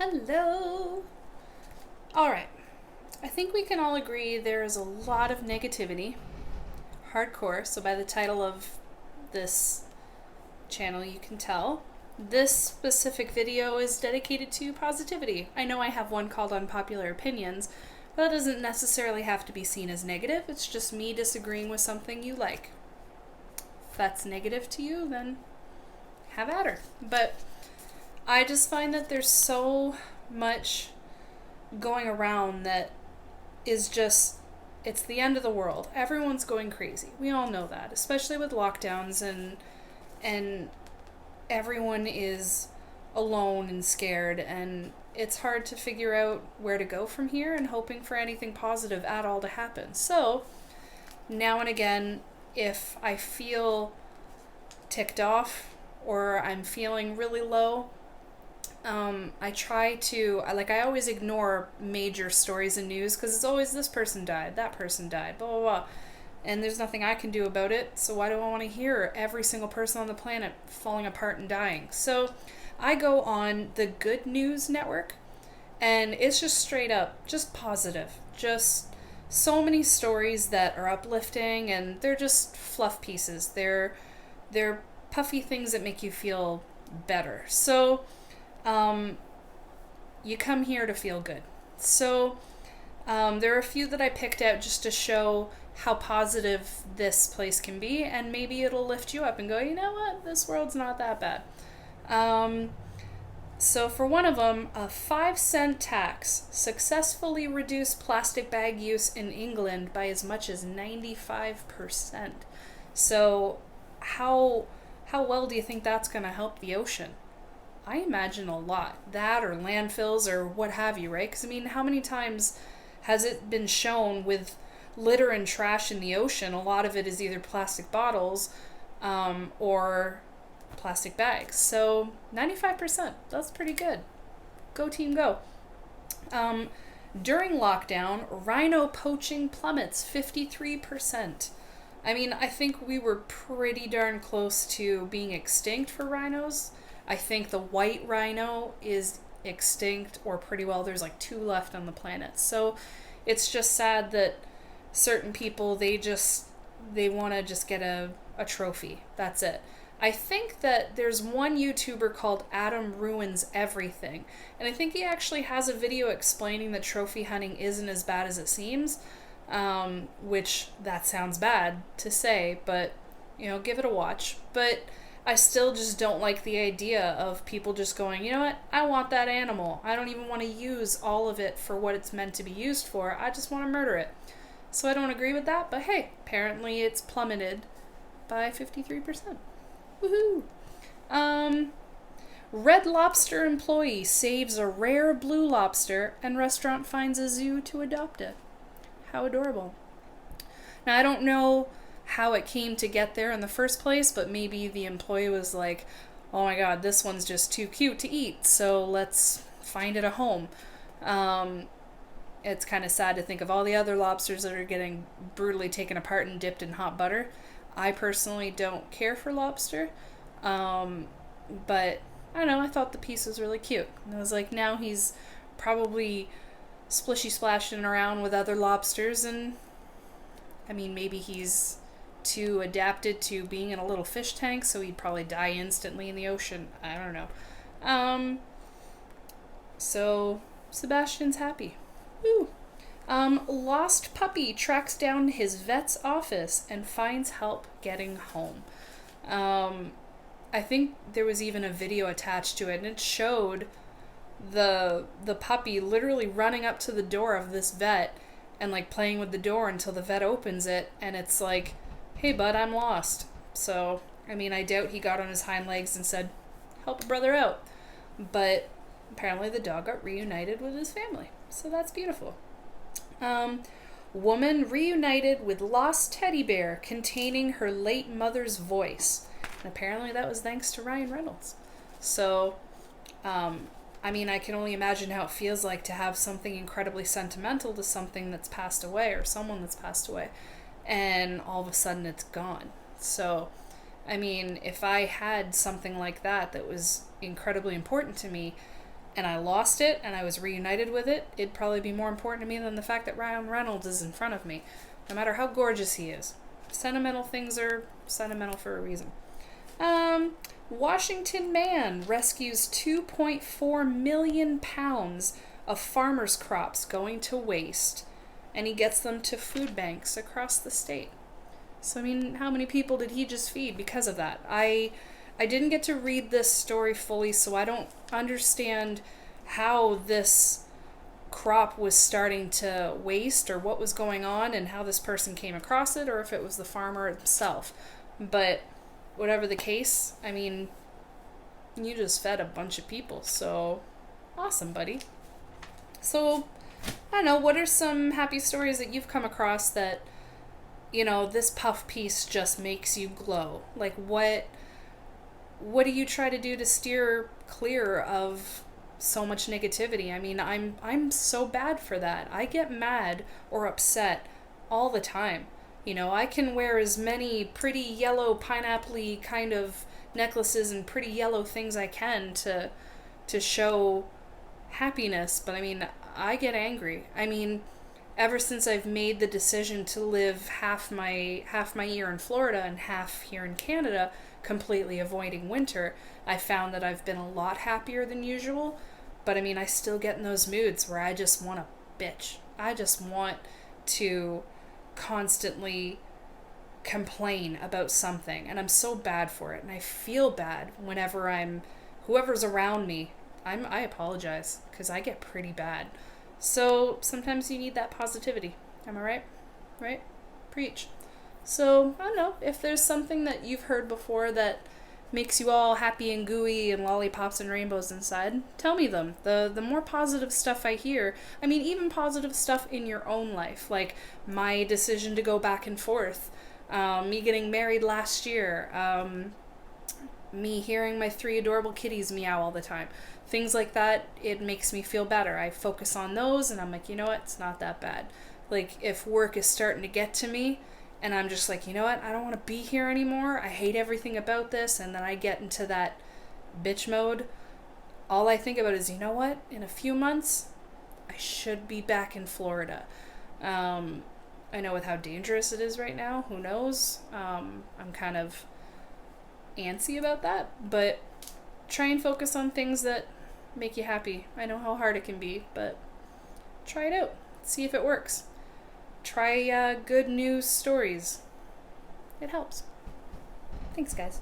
Hello. All right. I think we can all agree there is a lot of negativity, hardcore. So, by the title of this channel, you can tell this specific video is dedicated to positivity. I know I have one called Unpopular Opinions, but that doesn't necessarily have to be seen as negative. It's just me disagreeing with something you like. If that's negative to you, then have at her. But I just find that there's so much going around that is just, it's the end of the world. Everyone's going crazy. We all know that, especially with lockdowns and everyone is alone and scared, and it's hard to figure out where to go from here and hoping for anything positive at all to happen. So now and again, if I feel ticked off or I'm feeling really low, I try to, I always ignore major stories and news because it's always this person died, that person died, blah, blah, blah. And there's nothing I can do about it, so why do I want to hear every single person on the planet falling apart and dying? So I go on the Good News Network, and it's just straight up, just positive. Just so many stories that are uplifting, and they're just fluff pieces. They're puffy things that make you feel better. So you come here to feel good. So there are a few that I picked out just to show how positive this place can be, and maybe it'll lift you up and go, you know what, this world's not that bad. So for one of them, a 5-cent tax successfully reduced plastic bag use in England by as much as 95%. So how well do you think that's going to help the ocean? I imagine a lot. That or landfills or what have you, right? Because, I mean, how many times has it been shown with litter and trash in the ocean? A lot of it is either plastic bottles or plastic bags. So 95%, that's pretty good. Go team, go. During lockdown, rhino poaching plummets 53%. I mean, I think we were pretty darn close to being extinct for rhinos. I think the white rhino is extinct, or pretty well there's like 2 left on the planet. So it's just sad that certain people, they want to just get a trophy. That's it. I think that there's one YouTuber called Adam Ruins Everything, and I think he actually has a video explaining that trophy hunting isn't as bad as it seems, which that sounds bad to say, but, you know, give it a watch. But I still just don't like the idea of people just going, you know what, I want that animal. I don't even want to use all of it for what it's meant to be used for. I just want to murder it. So I don't agree with that, but hey, apparently it's plummeted by 53%. Woohoo! Red Lobster employee saves a rare blue lobster and restaurant finds a zoo to adopt it. How adorable. Now, I don't know how it came to get there in the first place, but maybe the employee was like, oh my god, this one's just too cute to eat, so let's find it a home. It's kind of sad to think of all the other lobsters that are getting brutally taken apart and dipped in hot butter. I personally don't care for lobster, but I don't know, I thought the piece was really cute. And I was like, now he's probably splishy splashing around with other lobsters, and I mean, maybe he's too adapted to being in a little fish tank, so he'd probably die instantly in the ocean. I don't know. So Sebastian's happy. Woo. Lost puppy tracks down his vet's office and finds help getting home. I think there was even a video attached to it, and it showed the puppy literally running up to the door of this vet and like playing with the door until the vet opens it, and it's like, hey bud, I'm lost. So, I mean, I doubt he got on his hind legs and said, help a brother out. But apparently the dog got reunited with his family. So that's beautiful. Woman reunited with lost teddy bear containing her late mother's voice. And apparently that was thanks to Ryan Reynolds. So, I mean, I can only imagine how it feels like to have something incredibly sentimental to something that's passed away or someone that's passed away, and all of a sudden it's gone. So, I mean, if I had something like that that was incredibly important to me, and I lost it and I was reunited with it, it'd probably be more important to me than the fact that Ryan Reynolds is in front of me, no matter how gorgeous he is. Sentimental things are sentimental for a reason. Washington man rescues 2.4 million pounds of farmers' crops going to waste, and he gets them to food banks across the state. So, I mean, how many people did he just feed because of that? I didn't get to read this story fully, so I don't understand how this crop was starting to waste or what was going on and how this person came across it or if it was the farmer himself. But whatever the case, I mean, you just fed a bunch of people, so awesome, buddy. So, I don't know, what are some happy stories that you've come across that, you know, this puff piece just makes you glow? Like, what do you try to do to steer clear of so much negativity? I mean, I'm so bad for that. I get mad or upset all the time. You know, I can wear as many pretty yellow pineapple-y kind of necklaces and pretty yellow things I can to show happiness, but I mean, I get angry. I mean, ever since I've made the decision to live half my year in Florida and half here in Canada, completely avoiding winter, I found that I've been a lot happier than usual. But I mean, I still get in those moods where I just want to bitch. I just want to constantly complain about something, and I'm so bad for it, and I feel bad whenever whoever's around me, I apologize, because I get pretty bad. So sometimes you need that positivity. Am I right? Right? Preach. So, I don't know, if there's something that you've heard before that makes you all happy and gooey and lollipops and rainbows inside, tell me them. The more positive stuff I hear, I mean, even positive stuff in your own life, like my decision to go back and forth, me getting married last year, me hearing my 3 adorable kitties meow all the time. Things like that, it makes me feel better. I focus on those and I'm like, you know what, it's not that bad. Like, if work is starting to get to me, and I'm just like, you know what, I don't want to be here anymore, I hate everything about this, and then I get into that bitch mode, all I think about is, you know what, in a few months, I should be back in Florida. I know with how dangerous it is right now, who knows, I'm kind of antsy about that, but try and focus on things that make you happy. I know how hard it can be, but try it out, see if it works. Try good news stories. It helps. Thanks, guys.